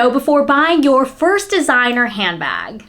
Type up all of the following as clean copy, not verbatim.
know before buying your first designer handbag?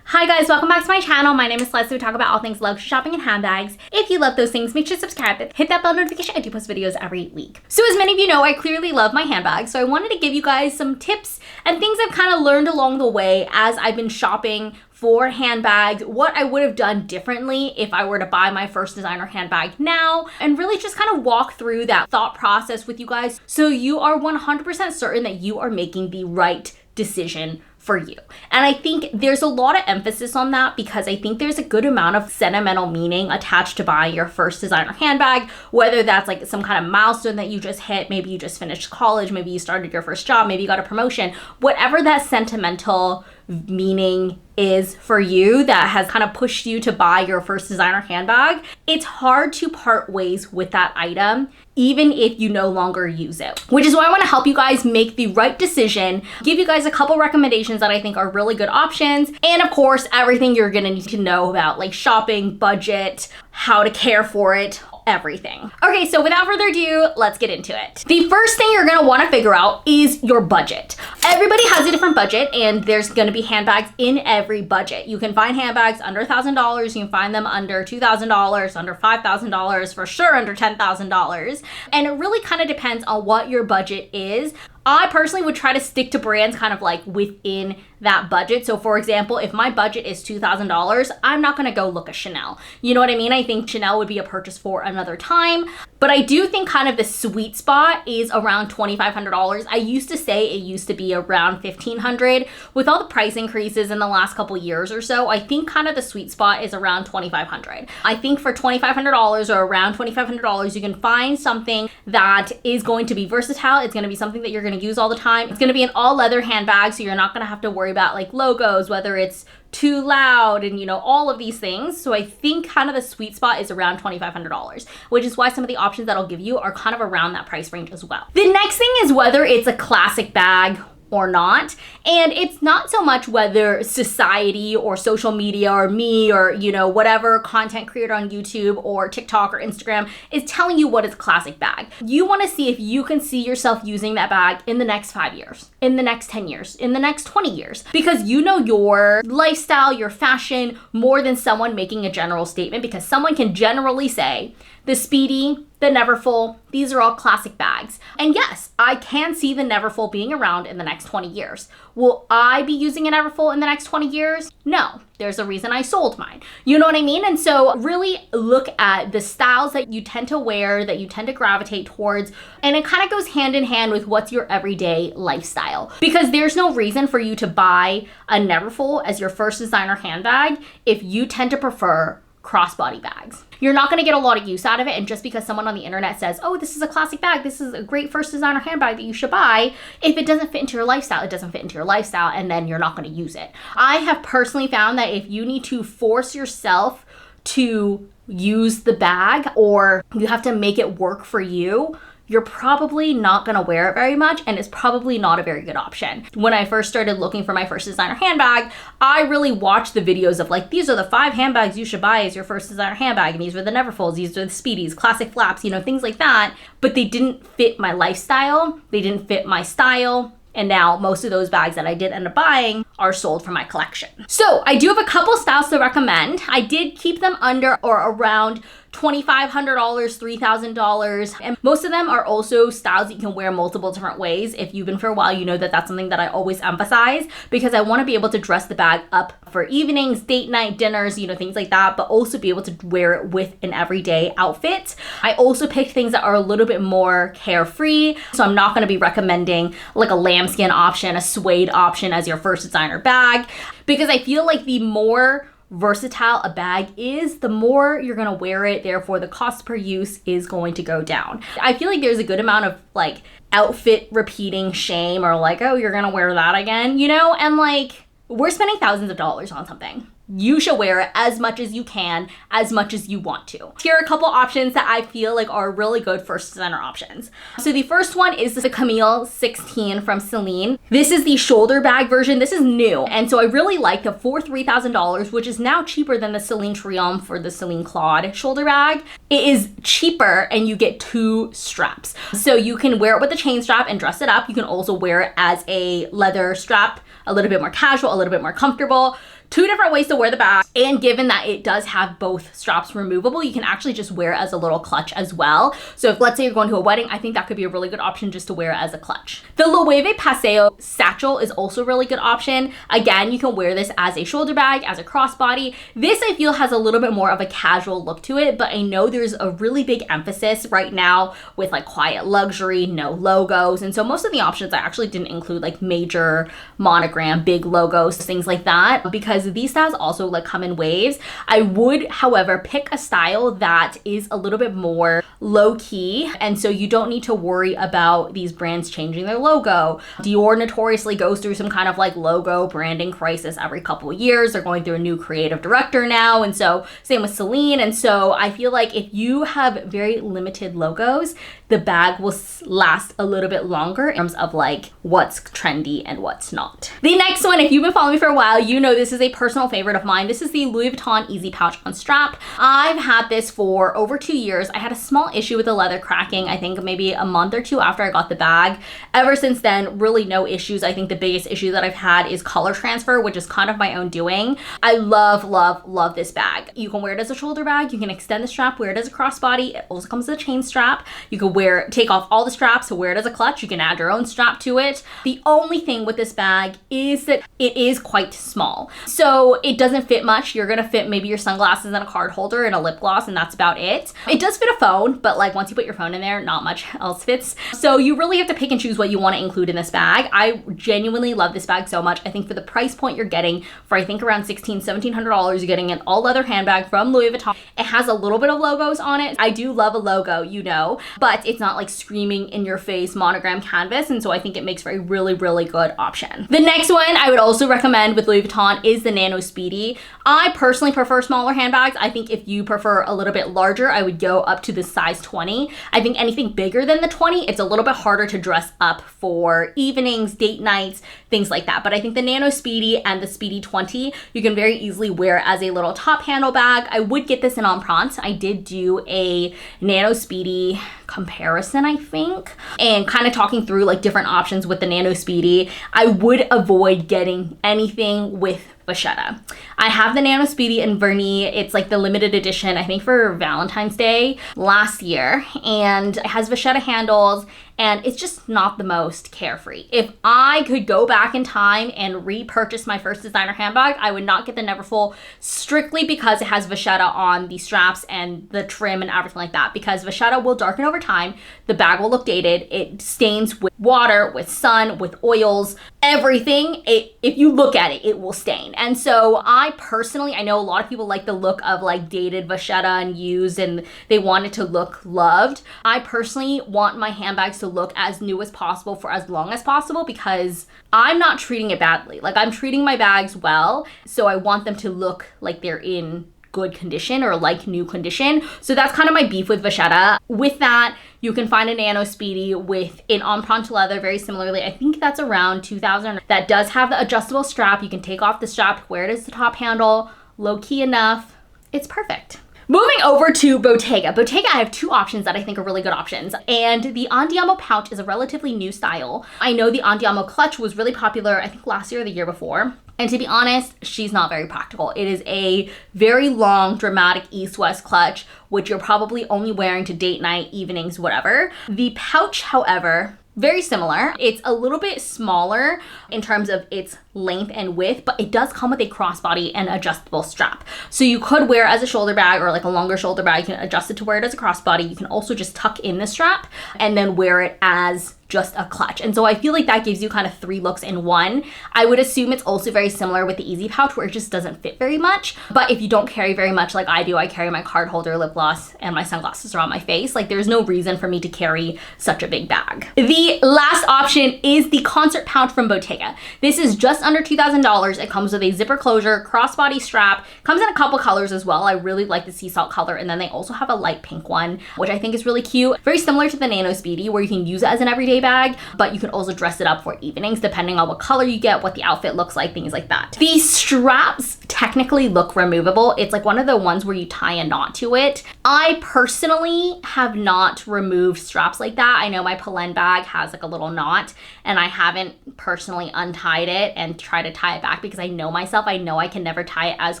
Hi guys, welcome back to my channel. My name is Celesta. We talk about all things luxury shopping and handbags. If you love those things, make sure to subscribe, hit that bell notification. I do post videos every week. So as many of you know, I clearly love my handbags. So I wanted to give you guys some tips and things I've kind of learned along the way as I've been shopping for handbags, what I would have done differently if I were to buy my first designer handbag now, and really just kind of walk through that thought process with you guys so you are 100% certain that you are making the right decision for you. And I think there's a lot of emphasis on that because I think there's a good amount of sentimental meaning attached to buying your first designer handbag, whether that's like some kind of milestone that you just hit, maybe you just finished college, maybe you started your first job, maybe you got a promotion, whatever that sentimental meaning is for you that has kind of pushed you to buy your first designer handbag, it's hard to part ways with that item even if you no longer use it. Which is why I want to help you guys make the right decision, give you guys a couple recommendations that I think are really good options, and of course everything you're gonna need to know about like shopping, budget, how to care for it, everything. Okay, so without further ado, let's get into it. The first thing you're gonna wanna figure out is your budget. Everybody has a different budget and there's gonna be handbags in every budget. You can find handbags under $1,000, you can find them under $2,000, under $5,000, for sure under $10,000. And it really kind of depends on what your budget is. I personally would try to stick to brands kind of like within that budget. So for example, if my budget is $2,000, I'm not gonna go look at Chanel. You know what I mean? I think Chanel would be a purchase for another time, but I do think kind of the sweet spot is around $2,500. I used to say it used to be around $1,500. With all the price increases in the last couple years or so, I think kind of the sweet spot is around $2,500. I think for $2,500 or around $2,500, you can find something that is going to be versatile. It's gonna be something that you're gonna use all the time. It's gonna be an all leather handbag, so you're not gonna have to worry about like logos, whether it's too loud and you know, all of these things. So I think kind of the sweet spot is around $2,500, which is why some of the options that I'll give you are kind of around that price range as well. The next thing is whether it's a classic bag or not. And it's not so much whether society or social media or me or, you know, whatever content creator on YouTube or TikTok or Instagram is telling you what is a classic bag. You want to see if you can see yourself using that bag in the next 5 years, in the next 10 years, in the next 20 years, because you know your lifestyle, your fashion more than someone making a general statement, because someone can generally say the Speedy, the Neverfull, these are all classic bags. And yes, I can see the Neverfull being around in the next 20 years. Will I be using a Neverfull in the next 20 years? No, there's a reason I sold mine. You know what I mean? And so really look at the styles that you tend to wear, that you tend to gravitate towards, and it kind of goes hand in hand with what's your everyday lifestyle. Because there's no reason for you to buy a Neverfull as your first designer handbag if you tend to prefer crossbody bags. You're not going to get a lot of use out of it, and just because someone on the internet says, oh, this is a classic bag, this is a great first designer handbag that you should buy, if it doesn't fit into your lifestyle, it doesn't fit into your lifestyle, and then you're not going to use it. I have personally found that if you need to force yourself to use the bag, or you have to make it work for you, you're probably not gonna wear it very much, and it's probably not a very good option. When I first started looking for my first designer handbag, I really watched the videos of like, these are the 5 handbags you should buy as your first designer handbag, and these were the Neverfulls, these are the Speedies, classic flaps, you know, things like that, but they didn't fit my lifestyle, they didn't fit my style. And now most of those bags that I did end up buying are sold for my collection. So I do have a couple styles to recommend. I did keep them under or around $2,500, $3,000. And most of them are also styles that you can wear multiple different ways. If you've been for a while, you know that that's something that I always emphasize, because I want to be able to dress the bag up for evenings, date night, dinners, you know, things like that, but also be able to wear it with an everyday outfit. I also picked things that are a little bit more carefree. So I'm not going to be recommending like a lambskin option, a suede option as your first designer bag, because I feel like the more versatile a bag is, the more you're gonna wear it, therefore the cost per use is going to go down. I feel like there's a good amount of like outfit repeating shame, or like, oh, you're gonna wear that again, you know? And like, we're spending thousands of dollars on something. You should wear it as much as you can, as much as you want to. Here are a couple options that I feel like are really good first center options. So the first one is the Camille 16 from Celine. This is the shoulder bag version. This is new. And so I really like it for $3,000, which is now cheaper than the Celine Triomphe or the Celine Claude shoulder bag. It is cheaper and you get 2 straps. So you can wear it with a chain strap and dress it up. You can also wear it as a leather strap, a little bit more casual, a little bit more comfortable. 2 different ways to wear the bag, and given that it does have both straps removable, you can actually just wear it as a little clutch as well. So if let's say you're going to a wedding, I think that could be a really good option just to wear it as a clutch. The Loewe Paseo satchel is also a really good option. Again, you can wear this as a shoulder bag, as a crossbody. This I feel has a little bit more of a casual look to it, but I know there's a really big emphasis right now with like quiet luxury, no logos. And so most of the options I actually didn't include like major monogram, big logos, things like that, because these styles also like come in waves. I would, however, pick a style that is a little bit more low key, and so you don't need to worry about these brands changing their logo. Dior notoriously goes through some kind of like logo branding crisis every couple of years. They're going through a new creative director now, and so same with Celine. And so I feel like if you have very limited logos, the bag will last a little bit longer in terms of like what's trendy and what's not. The next one, if you've been following me for a while, you know this is a personal favorite of mine. This is the Louis Vuitton Easy Pouch on Strap. I've had this for over 2 years. I had a small issue with the leather cracking, I think maybe a month or 2 after I got the bag. Ever since then, really no issues. I think the biggest issue that I've had is color transfer, which is kind of my own doing. I love, love, love this bag. You can wear it as a shoulder bag. You can extend the strap, wear it as a crossbody. It also comes with a chain strap. You can take off all the straps to wear it as a clutch. You can add your own strap to it. The only thing with this bag is that it is quite small. So it doesn't fit much. You're gonna fit maybe your sunglasses and a card holder and a lip gloss, and that's about it. It does fit a phone, but like once you put your phone in there, not much else fits. So you really have to pick and choose what you want to include in this bag. I genuinely love this bag so much. I think for the price point you're getting, for I think around $1,600-$1,700, you're getting an all leather handbag from Louis Vuitton. It has a little bit of logos on it. I do love a logo, you know, but it's not like screaming in your face monogram canvas, and so I think it makes for a really, really good option. The next one I would also recommend with Louis Vuitton is the Nano Speedy. I personally prefer smaller handbags. I think if you prefer a little bit larger, I would go up to the size 20. I think anything bigger than the 20, it's a little bit harder to dress up for evenings, date nights, things like that. But I think the Nano Speedy and the Speedy 20, you can very easily wear as a little top handle bag. I would get this in Empreinte. I did do a Nano Speedy comparison, I think, and kind of talking through like different options with the Nano Speedy. I would avoid getting anything with vachetta. I have the Nano Speedy in Vernis. It's like the limited edition, I think for Valentine's Day last year, and it has vachetta handles, and it's just not the most carefree. If I could go back in time and repurchase my first designer handbag, I would not get the Neverfull strictly because it has vachetta on the straps and the trim and everything like that, because vachetta will darken over time. The bag will look dated. It stains with water, with sun, with oils, everything. If you look at it, it will stain. And so I personally, I know a lot of people like the look of like dated vachetta and used, and they want it to look loved. I personally want my handbags to look as new as possible for as long as possible, because I'm not treating it badly. Like, I'm treating my bags well, so I want them to look like they're in good condition or like new condition. So that's kind of my beef with vachetta. With that, you can find a Nano Speedy with an Empreinte leather very similarly. I think that's around $2,000. That does have the adjustable strap. You can take off the strap, wear it as the top handle, low key enough. It's perfect. Moving over to Bottega. Bottega, I have 2 options that I think are really good options. And the Andiamo pouch is a relatively new style. I know the Andiamo clutch was really popular, I think last year or the year before. And to be honest, she's not very practical. It is a very long, dramatic east-west clutch, which you're probably only wearing to date night, evenings, whatever. The pouch, however, very similar. It's a little bit smaller in terms of its length and width, but it does come with a crossbody and adjustable strap. So you could wear it as a shoulder bag or like a longer shoulder bag. You can adjust it to wear it as a crossbody. You can also just tuck in the strap and then wear it as just a clutch. And so I feel like that gives you kind of 3 looks in one. I would assume it's also very similar with the Easy Pouch, where it just doesn't fit very much. But if you don't carry very much like I do, I carry my card holder, lip gloss, and my sunglasses around my face. Like, there's no reason for me to carry such a big bag. The last option is the Concert Pouch from Bottega. This is just under $2,000. It comes with a zipper closure, crossbody strap, comes in a couple colors as well. I really like the sea salt color, and then they also have a light pink one, which I think is really cute. Very similar to the Nano Speedy, where you can use it as an everyday bag, but you can also dress it up for evenings depending on what color you get, what the outfit looks like, things like that. The straps technically look removable. It's like one of the ones where you tie a knot to it. I personally have not removed straps like that. I know my Pelen bag has like a little knot, and I haven't personally untied it and tried to tie it back because I know myself. I know I can never tie it as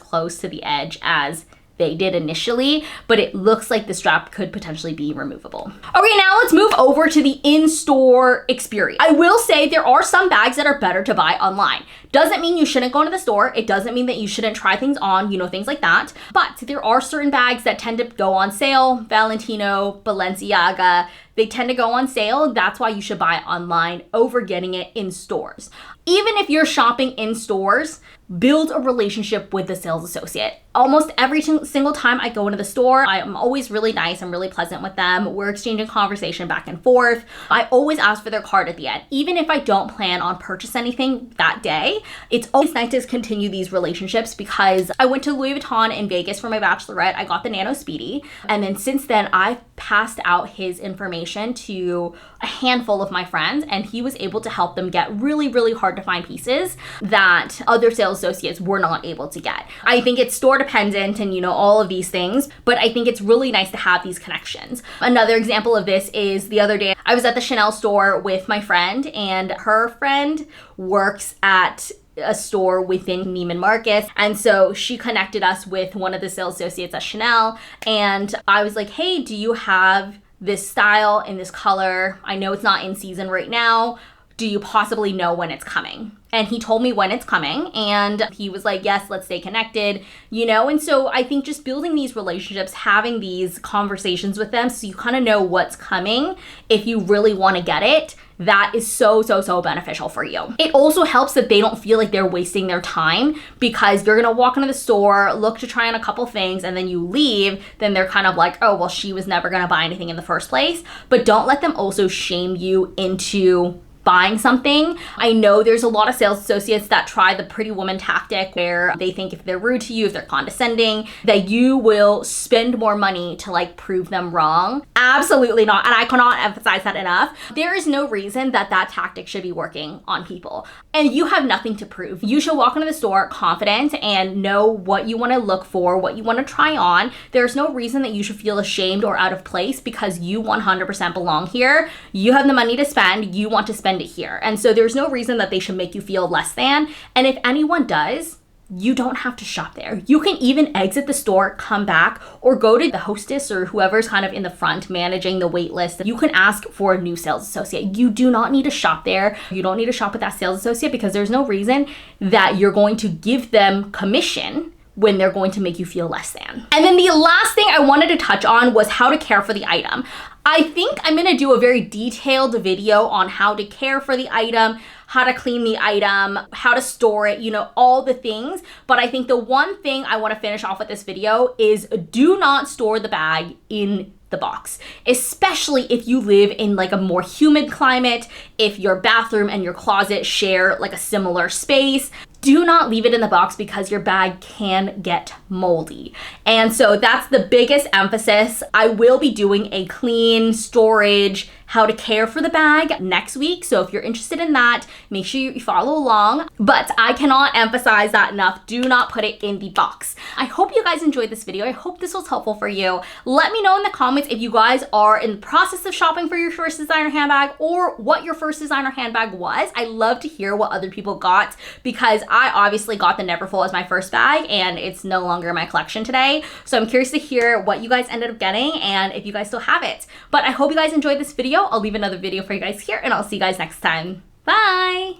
close to the edge as they did initially, but it looks like the strap could potentially be removable. Okay, now let's move over to the in-store experience. I will say there are some bags that are better to buy online. Doesn't mean you shouldn't go into the store. It doesn't mean that you shouldn't try things on, you know, things like that. But there are certain bags that tend to go on sale. Valentino, Balenciaga, they tend to go on sale. That's why you should buy online over getting it in stores. Even if you're shopping in stores, build a relationship with the sales associate. Almost every single time I go into the store, I'm always really nice and really pleasant with them. We're exchanging conversation back and forth. I always ask for their card at the end. Even if I don't plan on purchase anything that day, it's always nice to continue these relationships, because I went to Louis Vuitton in Vegas for my bachelorette. I got the Nano Speedy. And then since then, I've passed out his information to a handful of my friends, and he was able to help them get really, really hard to find pieces that other sales associates were not able to get. I think it's store dependent and, you know, all of these things, but I think it's really nice to have these connections. Another example of this is the other day I was at the Chanel store with my friend, and her friend works at a store within Neiman Marcus, and so she connected us with one of the sales associates at Chanel, and I was like, hey, do you have this style in this color? I know it's not in season right now. Do you possibly know when it's coming? And he told me when it's coming, and he was like, yes, let's stay connected, you know? And so I think just building these relationships, having these conversations with them so you kind of know what's coming if you really want to get it, that is so, so, so beneficial for you. It also helps that they don't feel like they're wasting their time, because you're gonna walk into the store, look to try on a couple things, and then you leave, then they're kind of like, oh, well, she was never gonna buy anything in the first place. But don't let them also shame you into buying something. I know there's a lot of sales associates that try the pretty woman tactic, where they think if they're rude to you, if they're condescending, that you will spend more money to like prove them wrong. Absolutely not. And I cannot emphasize that enough. There is no reason that that tactic should be working on people. And you have nothing to prove. You should walk into the store confident and know what you want to look for, what you want to try on. There's no reason that you should feel ashamed or out of place, because you 100% belong here. You have the money to spend. You want to spend it here. And so there's no reason that they should make you feel less than. And if anyone does, you don't have to shop there. You can even exit the store, come back, or go to the hostess or whoever's kind of in the front managing the wait list. You can ask for a new sales associate. You do not need to shop there. You don't need to shop with that sales associate, because there's no reason that you're going to give them commission when they're going to make you feel less than. And then the last thing I wanted to touch on was how to care for the item. I think I'm gonna do a very detailed video on how to care for the item, how to clean the item, how to store it, you know, all the things. But I think the one thing I wanna finish off with this video is do not store the bag in the box, especially if you live in like a more humid climate, if your bathroom and your closet share like a similar space. Do not leave it in the box, because your bag can get moldy. And so that's the biggest emphasis. I will be doing a clean storage, how to care for the bag next week. So if you're interested in that, make sure you follow along. But I cannot emphasize that enough. Do not put it in the box. I hope you guys enjoyed this video. I hope this was helpful for you. Let me know in the comments if you guys are in the process of shopping for your first designer handbag, or what your first designer handbag was. I love to hear what other people got, because I obviously got the Neverfull as my first bag, and it's no longer in my collection today. So I'm curious to hear what you guys ended up getting and if you guys still have it. But I hope you guys enjoyed this video. I'll leave another video for you guys here, and I'll see you guys next time. Bye!